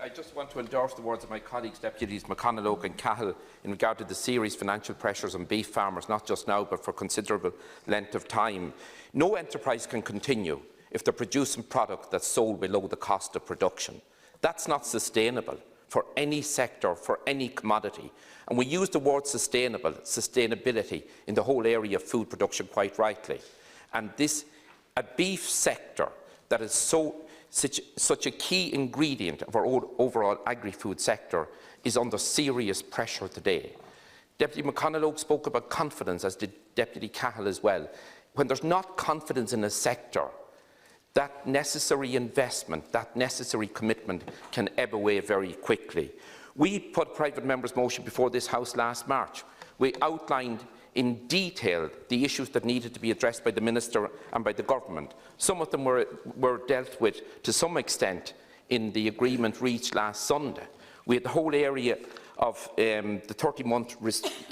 I just want to endorse the words of my colleagues, Deputies McConalogue and Cahill, in regard to the serious financial pressures on beef farmers, not just now, but for considerable length of time. No enterprise can continue if they're producing product that's sold below the cost of production. That's not sustainable for any sector, for any commodity. And we use the word sustainability in the whole area of food production quite rightly. And a beef sector that is such a key ingredient of our overall agri-food sector is under serious pressure today. Deputy McConalogue spoke about confidence, as did Deputy Cahill as well. When there's not confidence in a sector, that necessary investment, that necessary commitment can ebb away very quickly. We put a private member's motion before this House last March. We outlined in detail the issues that needed to be addressed by the Minister and by the Government. Some of them were dealt with to some extent in the agreement reached last Sunday. We had the whole area of the 30-month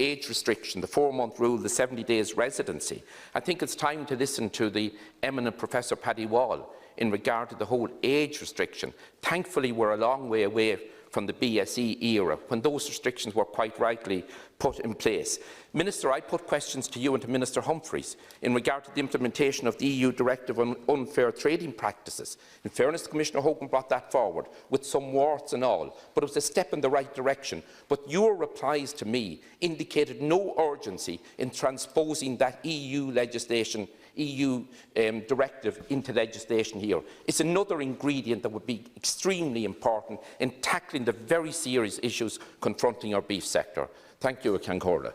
age restriction, the 4-month rule, the 70 days residency. I think it's time to listen to the eminent Professor Paddy Wall in regard to the whole age restriction. Thankfully, we're a long way away from the BSE era, when those restrictions were quite rightly put in place. Minister, I put questions to you and to Minister Humphreys in regard to the implementation of the EU Directive on Unfair Trading Practices. In fairness, Commissioner Hogan brought that forward, with some warts and all, but it was a step in the right direction. But your replies to me indicated no urgency in transposing that EU legislation, EU directive into legislation here. It's another ingredient that would be extremely important in tackling the very serious issues confronting our beef sector. Thank you, Cahill.